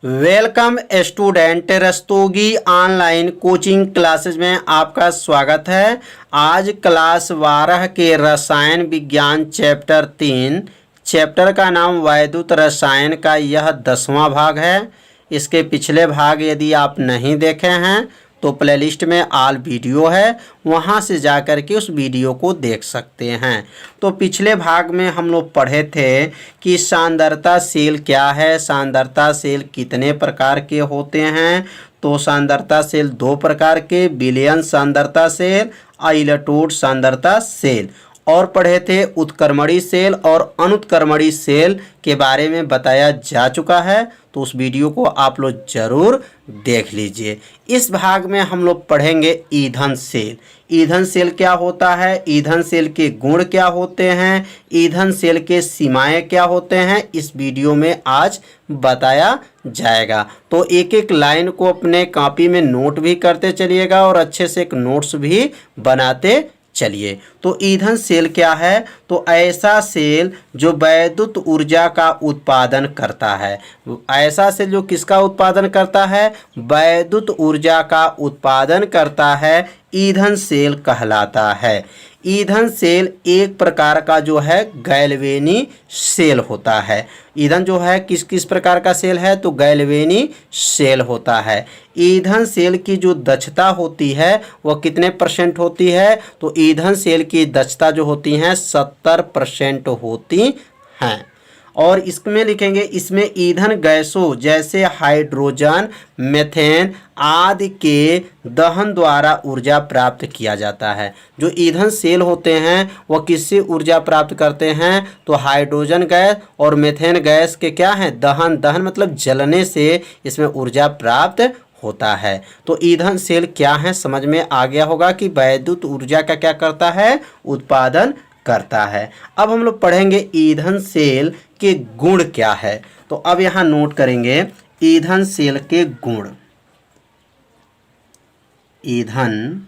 Welcome student, Rastogi online coaching classes में आपका स्वागत है। आज क्लास 12 के रसायन विज्ञान चैप्टर 3 चैप्टर का नाम वैद्युत रसायन का यह 10वां भाग है। इसके पिछले भाग यदि आप नहीं देखे हैं तो प्लेलिस्ट में ऑल वीडियो है, वहां से जाकर के उस वीडियो को देख सकते हैं। तो पिछले भाग में हम लोग पढ़े थे कि सांद्रता सेल क्या है, सांद्रता सेल कितने प्रकार के होते हैं। तो सांद्रता सेल दो प्रकार के, विलयन सांद्रता सेल, इलेक्ट्रोड सांद्रता सेल, और पढ़े थे उत्क्रमणी सेल और अनुत्क्रमणी सेल के बारे में बताया जा चुका है। तो उस वीडियो को आप लोग ज़रूर देख लीजिए। इस भाग में हम लोग पढ़ेंगे ईंधन सेल। ईंधन सेल क्या होता है, ईंधन सेल के गुण क्या होते हैं, ईंधन सेल के सीमाएं क्या होते हैं, इस वीडियो में आज बताया जाएगा। तो एक एक लाइन को अपने कॉपी में नोट भी करते चलिएगा और अच्छे से एक नोट्स भी बनाते चलिए। तो ईंधन सेल क्या है, तो ऐसा सेल जो वैद्युत ऊर्जा का उत्पादन करता है। ऐसा सेल जो किसका उत्पादन करता है, वैद्युत ऊर्जा का उत्पादन करता है, ईंधन सेल कहलाता है। ईंधन सेल एक प्रकार का जो है गैल्वेनी सेल होता है। ईंधन जो है किस किस प्रकार का सेल है, तो गैल्वेनी सेल होता है। ईंधन सेल की जो दक्षता होती है वह कितने % होती है, तो ईंधन सेल की दक्षता जो होती है 70% होती हैं। और इसमें लिखेंगे, इसमें ईंधन गैसों जैसे हाइड्रोजन, मीथेन आदि के दहन द्वारा ऊर्जा प्राप्त किया जाता है। जो ईंधन सेल होते हैं वह किससे ऊर्जा प्राप्त करते हैं, तो हाइड्रोजन गैस और मीथेन गैस के क्या है, दहन मतलब जलने से इसमें ऊर्जा प्राप्त होता है। तो ईंधन सेल क्या है समझ में आ गया होगा कि वैद्युत ऊर्जा का क्या करता है, उत्पादन करता है। अब हम लोग पढ़ेंगे ईंधन सेल के गुण क्या है। तो अब यहाँ नोट करेंगे ईंधन सेल के गुण। ईंधन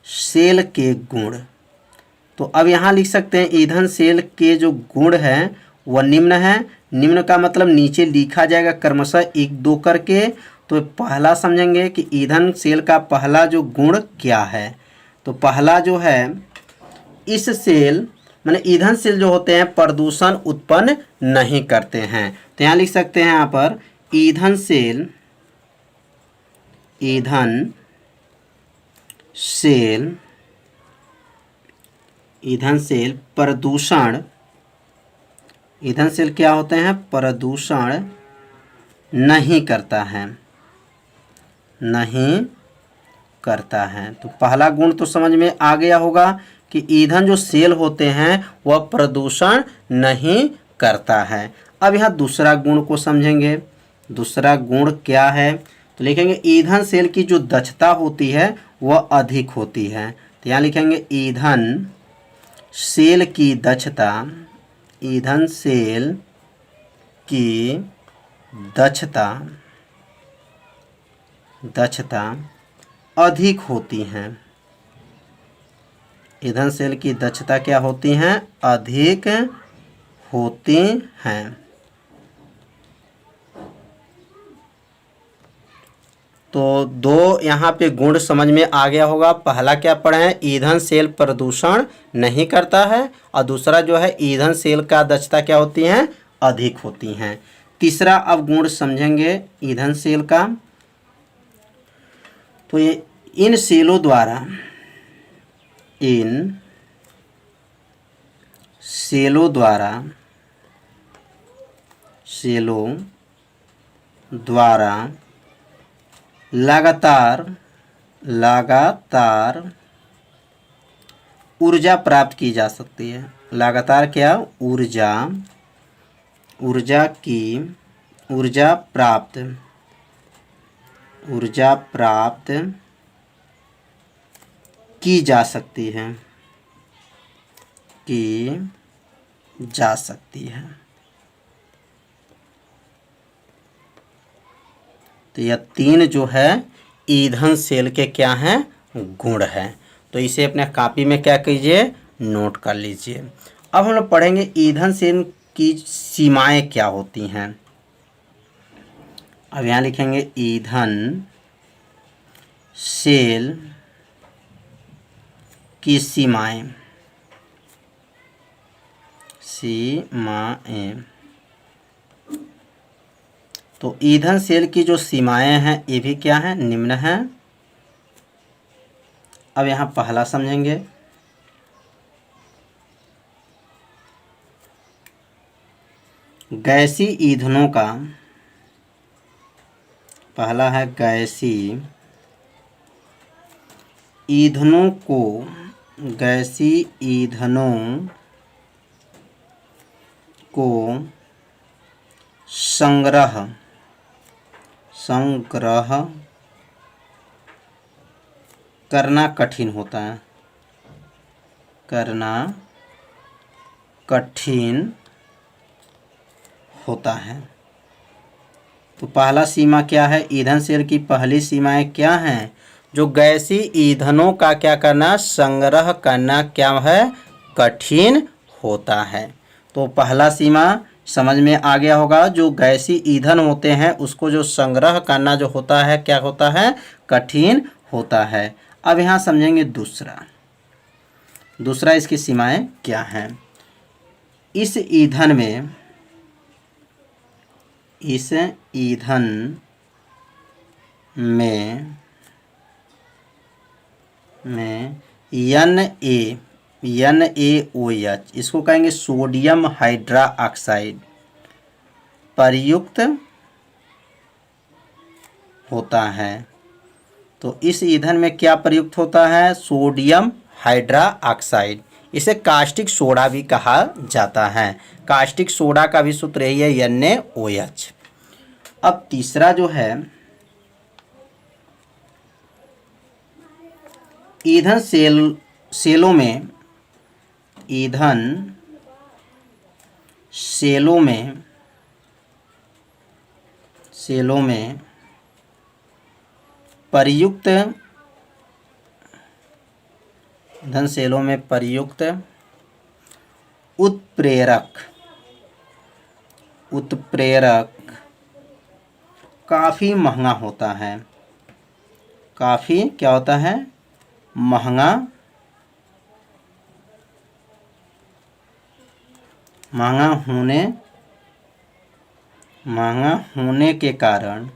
सेल के गुण, तो अब यहाँ लिख सकते हैं ईंधन सेल के जो गुण हैं वह निम्न है। निम्न का मतलब नीचे लिखा जाएगा क्रमशः 1-2 करके। तो पहला समझेंगे कि ईंधन सेल का पहला जो गुण क्या है। तो पहला जो है, इस सेल माने ईंधन सेल जो होते हैं प्रदूषण उत्पन्न नहीं करते हैं। तो यहाँ लिख सकते हैं यहाँ पर ईंधन सेल प्रदूषण, ईंधन सेल क्या होते हैं, प्रदूषण नहीं करता है। तो पहला गुण तो समझ में आ गया होगा कि ईंधन जो सेल होते हैं वह प्रदूषण नहीं करता है। अब यहाँ दूसरा गुण को समझेंगे। दूसरा गुण क्या है, तो लिखेंगे ईंधन सेल की जो दक्षता होती है वह अधिक होती है। तो यहाँ लिखेंगे ईंधन सेल की दक्षता, ईंधन सेल की दक्षता अधिक होती हैं। ईंधन सेल की दक्षता क्या होती हैं, अधिक होती हैं। तो दो यहाँ पे गुण समझ में आ गया होगा। पहला क्या पढ़े हैं, ईंधन सेल प्रदूषण नहीं करता है, और दूसरा जो है ईंधन सेल का दक्षता क्या होती है, अधिक होती हैं। तीसरा अब गुण समझेंगे ईंधन सेल का। तो ये इन सेलों द्वारा लगातार ऊर्जा प्राप्त की जा सकती है। लगातार क्या, ऊर्जा प्राप्त की जा सकती है। तो यह 3 जो है ईंधन सेल के क्या हैं, गुण हैं। तो इसे अपने कॉपी में क्या कीजिए, नोट कर लीजिए। अब हम लोग पढ़ेंगे ईंधन सेल की सीमाएं क्या होती हैं। अब यहाँ लिखेंगे ईंधन सेल की सीमाएं। तो ईंधन सेल की जो सीमाएं हैं ये भी क्या है, निम्न हैं। अब यहाँ पहला समझेंगे। गैसी ईंधनों का, पहला है गैसी ईंधनों को, गैसी ईंधनों को संग्रह करना कठिन होता है, करना कठिन होता है। तो पहला सीमा क्या है, ईंधन सेल की पहली सीमाएं क्या हैं, जो गैसी ईंधनों का क्या करना, संग्रह करना क्या है, कठिन होता है। तो पहला सीमा समझ में आ गया होगा, जो गैसी ईंधन होते हैं उसको जो संग्रह करना जो होता है क्या होता है, कठिन होता है। अब यहाँ समझेंगे दूसरा इसकी सीमाएं क्या हैं। इस ईंधन में NaOH, इसको कहेंगे सोडियम हाइड्रोक्साइड, प्रयुक्त होता है। तो इस ईंधन में क्या प्रयुक्त होता है, सोडियम हाइड्रोक्साइड। इसे कास्टिक सोडा भी कहा जाता है। कास्टिक सोडा का भी सूत्र यही है, NaOH। अब तीसरा जो है, ईंधन सेलों में प्रयुक्त, ईंधन सेलों में प्रयुक्त उत्प्रेरक काफ़ी महंगा होता है। काफ़ी क्या होता है, महंगा होने के कारण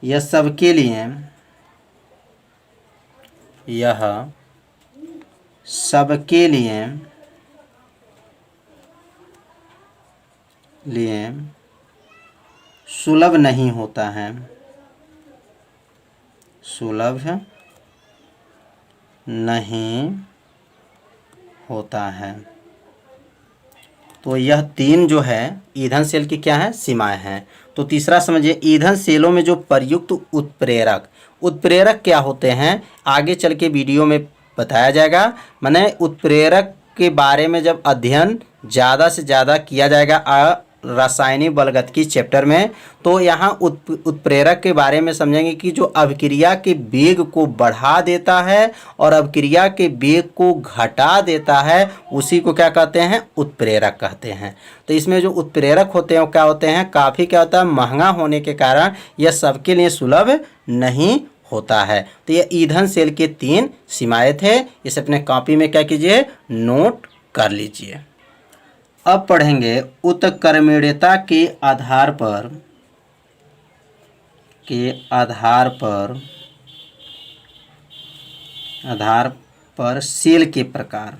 यह सबके लिए सुलभ नहीं होता है, सुलभ नहीं होता है। तो यह तीन जो है ईंधन सेल की क्या है, सीमाएं हैं। तो तीसरा समझिए, ईंधन सेलों में जो प्रयुक्त उत्प्रेरक क्या होते हैं, आगे चल के वीडियो में बताया जाएगा। माने उत्प्रेरक के बारे में जब अध्ययन ज़्यादा से ज़्यादा किया जाएगा रासायनिक बलगतिकी चैप्टर में, तो यहाँ उत्प्रेरक के बारे में समझेंगे कि जो अभिक्रिया के वेग को बढ़ा देता है और अभिक्रिया के वेग को घटा देता है, उसी को क्या कहते हैं, उत्प्रेरक कहते हैं। तो इसमें जो उत्प्रेरक होते हैं वो क्या होते हैं, काफ़ी क्या होता है, महंगा होने के कारण यह सबके लिए सुलभ नहीं होता है। तो ये ईंधन सेल के तीन सीमाएं थे। इसे अपने कॉपी में क्या कीजिए, नोट कर लीजिए। अब पढ़ेंगे उत्क्रमणीयता के आधार पर सेल के प्रकार।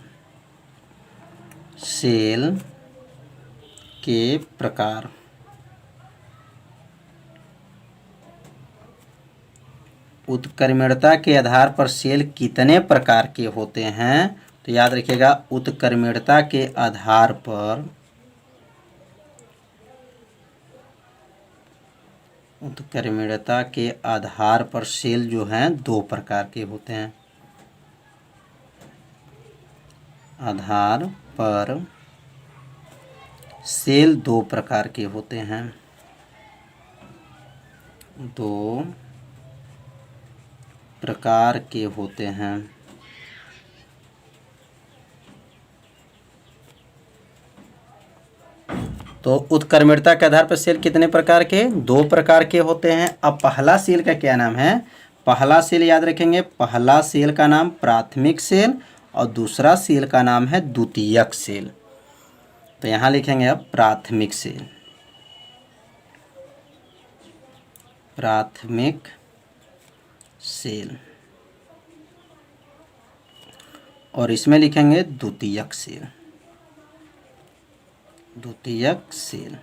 उत्क्रमणीयता के आधार पर सेल कितने प्रकार के होते हैं, तो याद रखिएगा, उत्क्रमणीयता के आधार पर सेल जो हैं दो प्रकार के होते हैं। आधार पर सेल दो प्रकार के होते हैं, दो प्रकार के होते हैं। तो उत्क्रमणिकता के आधार पर सेल कितने प्रकार के? 2 प्रकार के होते हैं। अब पहला सेल का क्या नाम है? पहला सेल याद रखेंगे, पहला सेल का नाम प्राथमिक सेल और दूसरा सेल का नाम है द्वितीयक सेल। तो यहाँ लिखेंगे अब प्राथमिक सेल, प्राथमिक सेल, और इसमें लिखेंगे द्वितीयक सेल, द्वितीयक सेल।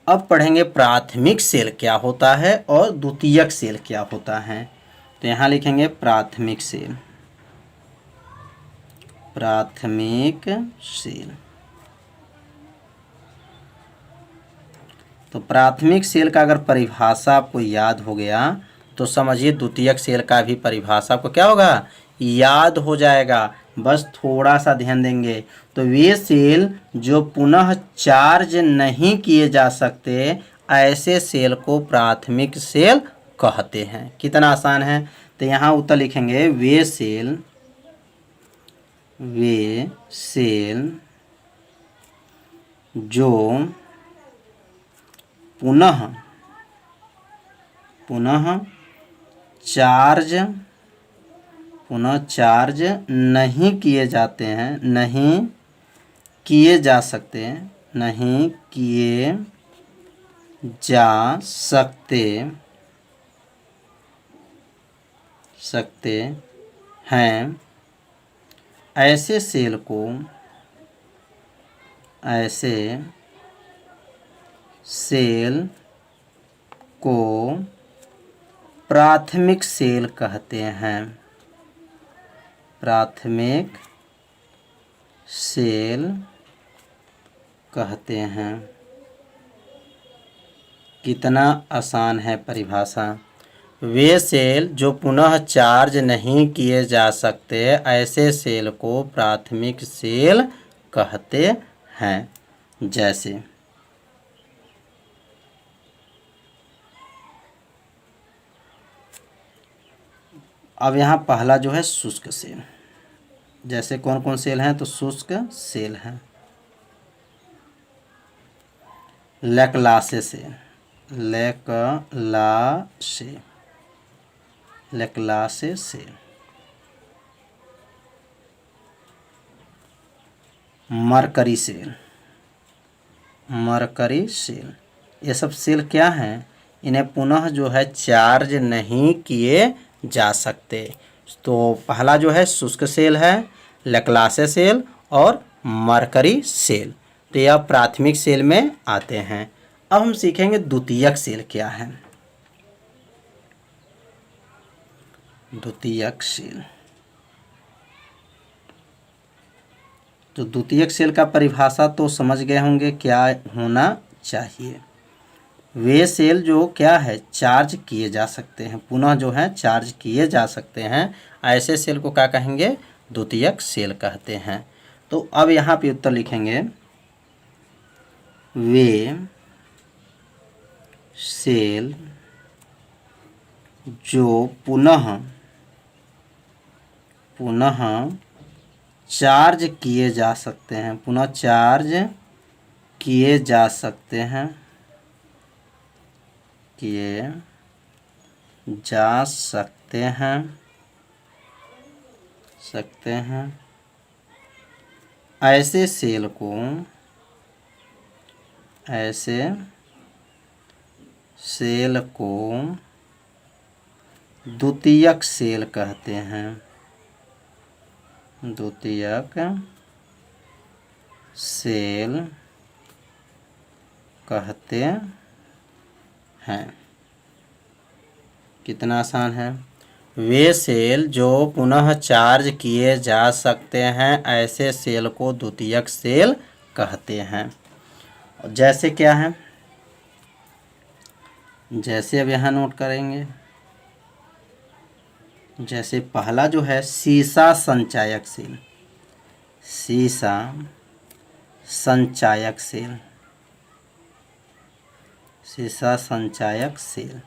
अब पढ़ेंगे प्राथमिक सेल क्या होता है और द्वितीयक सेल क्या होता है। तो यहाँ लिखेंगे प्राथमिक सेल, प्राथमिक सेल। तो प्राथमिक सेल का अगर परिभाषा आपको याद हो गया तो समझिए द्वितीयक सेल का भी परिभाषा आपको क्या होगा? याद हो जाएगा। बस थोड़ा सा ध्यान देंगे। तो वे सेल जो पुनः चार्ज नहीं किए जा सकते, ऐसे सेल को प्राथमिक सेल कहते हैं। कितना आसान है। तो यहाँ उत्तर लिखेंगे वे सेल जो पुनः चार्ज नहीं किए जाते हैं, नहीं किए जा सकते हैं, ऐसे सेल को प्राथमिक सेल कहते हैं, प्राथमिक सेल कहते हैं। कितना आसान है परिभाषा। वे सेल जो पुनः चार्ज नहीं किए जा सकते, ऐसे सेल को प्राथमिक सेल कहते हैं। जैसे अब यहाँ पहला जो है शुष्क सेल। जैसे कौन कौन सेल हैं? तो शुष्क सेल है, Leclanche cell, Leclanche cell, mercury cell, mercury cell. ये सब सेल क्या हैं? इन्हें पुनः जो है चार्ज नहीं किए जा सकते। तो पहला जो है शुष्क सेल है, लैक्लासे सेल और मरकरी सेल। तो यह प्राथमिक सेल में आते हैं। अब हम सीखेंगे द्वितीयक सेल क्या है। द्वितीयक सेल, तो द्वितीयक सेल का परिभाषा तो समझ गए होंगे क्या होना चाहिए। वे सेल जो क्या है? चार्ज किए जा सकते हैं, पुनः जो है चार्ज किए जा सकते हैं, ऐसे सेल को क्या कहेंगे? द्वितीयक सेल कहते हैं। तो अब यहाँ पे उत्तर लिखेंगे वे सेल जो पुनः चार्ज किए जा सकते हैं, पुनः चार्ज किए जा सकते हैं, किए जा सकते हैं, ऐसे सेल को द्वितीयक सेल कहते हैं, द्वितीयक सेल कहते हैं। कितना आसान है। वे सेल जो पुनः चार्ज किए जा सकते हैं, ऐसे सेल को द्वितीयक सेल कहते हैं। जैसे क्या है? जैसे अब यहाँ नोट करेंगे। जैसे पहला जो है सीसा संचायक सेल, सीसा संचायक सेल, सीसा संचायक सेल।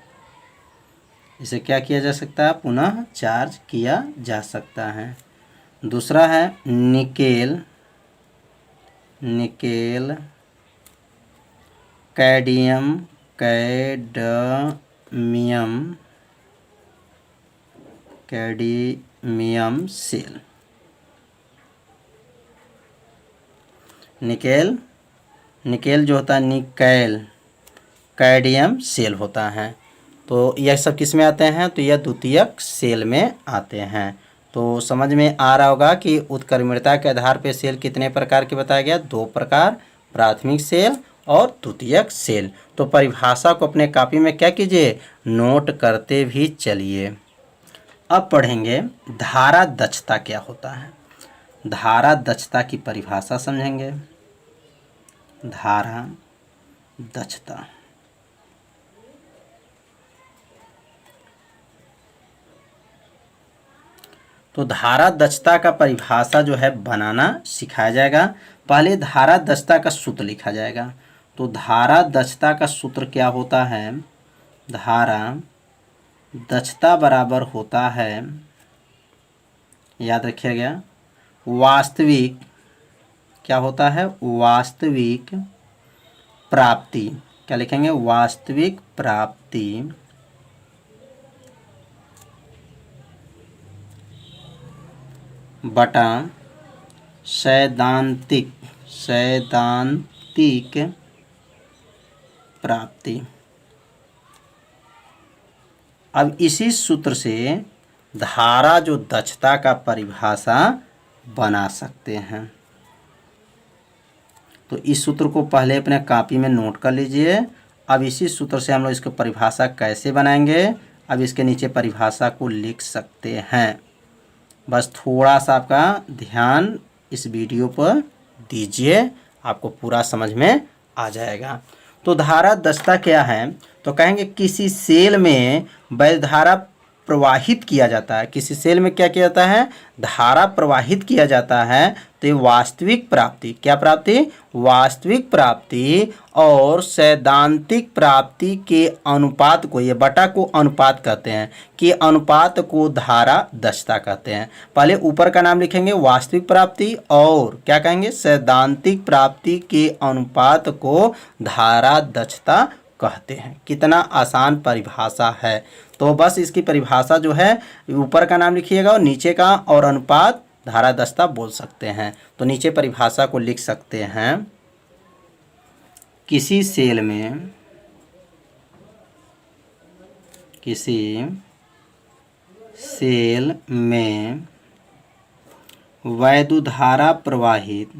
इसे क्या किया जा सकता है? पुनः चार्ज किया जा सकता है। दूसरा है nickel nickel, cadmium, cadmium cell. Nickel जो होता है निकैल, कैडमियम सेल होता है। तो यह सब किस में आते हैं? तो यह द्वितीयक सेल में आते हैं। तो समझ में आ रहा होगा कि उत्क्रमणीयता के आधार पर सेल कितने प्रकार के बताया गया? 2 प्रकार, प्राथमिक सेल और द्वितीयक सेल। तो परिभाषा को अपने कॉपी में क्या कीजिए? नोट करते भी चलिए। अब पढ़ेंगे धारा दक्षता क्या होता है। धारा दक्षता की परिभाषा समझेंगे। धारा दक्षता, तो धारा दक्षता का परिभाषा जो है बनाना सिखाया जाएगा। पहले धारा दक्षता का सूत्र लिखा जाएगा। तो धारा दक्षता का सूत्र क्या होता है? धारा दक्षता बराबर होता है, याद रखिएगा, वास्तविक, क्या होता है? वास्तविक प्राप्ति। क्या लिखेंगे? वास्तविक प्राप्ति बटा सैद्धांतिक प्राप्ति। अब इसी सूत्र से धारा जो दक्षता का परिभाषा बना सकते हैं। तो इस सूत्र को पहले अपने कॉपी में नोट कर लीजिए। अब इसी सूत्र से हम लोग इसको परिभाषा कैसे बनाएंगे, अब इसके नीचे परिभाषा को लिख सकते हैं। बस थोड़ा सा आपका ध्यान इस वीडियो पर दीजिए, आपको पूरा समझ में आ जाएगा। तो धारा दक्षता क्या है? तो कहेंगे किसी सेल में वैध धारा प्रवाहित किया जाता है। किसी सेल में क्या किया जाता है? धारा प्रवाहित किया जाता है। तो ये वास्तविक प्राप्ति, क्या प्राप्ति? वास्तविक प्राप्ति और सैद्धांतिक प्राप्ति के अनुपात को, ये बटा को अनुपात कहते हैं, कि अनुपात को धारा दक्षता कहते हैं। पहले ऊपर का नाम लिखेंगे वास्तविक प्राप्ति, और क्या कहेंगे? सैद्धांतिक प्राप्ति के अनुपात को धारा दक्षता कहते हैं। कितना आसान परिभाषा है। तो बस इसकी परिभाषा जो है ऊपर का नाम लिखिएगा और नीचे का और अनुपात धारा दक्षता बोल सकते हैं। तो नीचे परिभाषा को लिख सकते हैं, किसी सेल में वैद्युत धारा प्रवाहित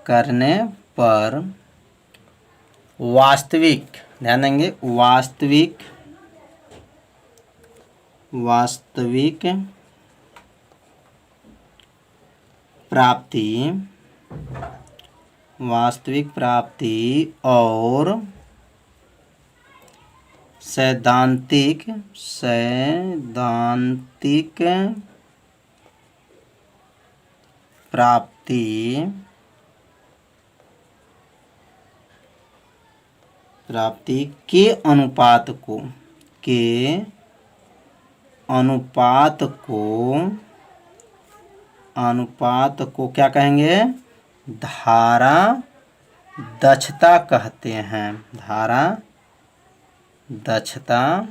करने पर वास्तविक, ध्यान देंगे, वास्तविक प्राप्ति और सैद्धांतिक प्राप्ति के अनुपात को क्या कहेंगे? धारा दक्षता कहते हैं। धारा दक्षता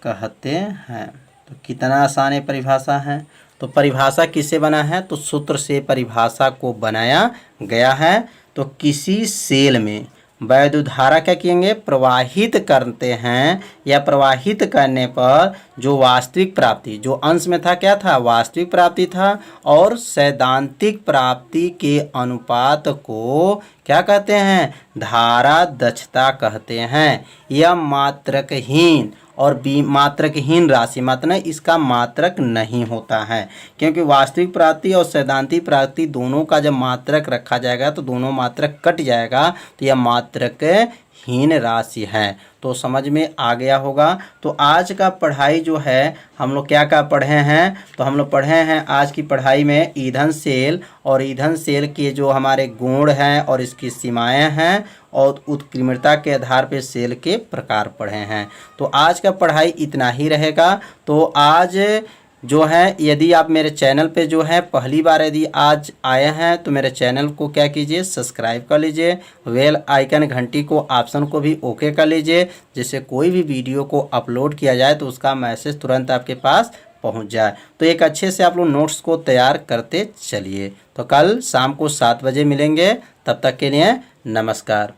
कहते हैं। तो कितना आसान है परिभाषा है। तो परिभाषा किससे बना है? तो सूत्र से परिभाषा को बनाया गया है। तो किसी सेल में वैद्युत धारा क्या किएंगे? प्रवाहित करते हैं, या प्रवाहित करने पर जो वास्तविक प्राप्ति, जो अंश में था क्या था? वास्तविक प्राप्ति था, और सैद्धांतिक प्राप्ति के अनुपात को क्या कहते हैं? धारा दक्षता कहते हैं। यह मात्रकहीन और मात्रकहीन राशि, मतलब इसका मात्रक नहीं होता है, क्योंकि वास्तविक प्राप्ति और सैद्धांतिक प्राप्ति दोनों का जब मात्रक रखा जाएगा तो दोनों मात्रक कट जाएगा, तो यह मात्रक हीन राशि है। तो समझ में आ गया होगा। तो आज का पढ़ाई जो है हम लोग क्या पढ़े हैं, तो हम लोग पढ़े हैं आज की पढ़ाई में ईंधन सेल और ईंधन सेल के जो हमारे गुण हैं और इसकी सीमाएं हैं और उत्कीर्णता के आधार पर सेल के प्रकार पढ़े हैं। तो आज का पढ़ाई इतना ही रहेगा। तो आज जो है यदि आप मेरे चैनल पे जो है पहली बार यदि आज आए हैं तो मेरे चैनल को क्या कीजिए, सब्सक्राइब कर लीजिए, बेल आइकन घंटी को ऑप्शन को भी ओके कर लीजिए, जिससे कोई भी वीडियो को अपलोड किया जाए तो उसका मैसेज तुरंत आपके पास पहुंच जाए। तो एक अच्छे से आप लोग नोट्स को तैयार करते चलिए। तो कल शाम को 7 बजे मिलेंगे, तब तक के लिए नमस्कार।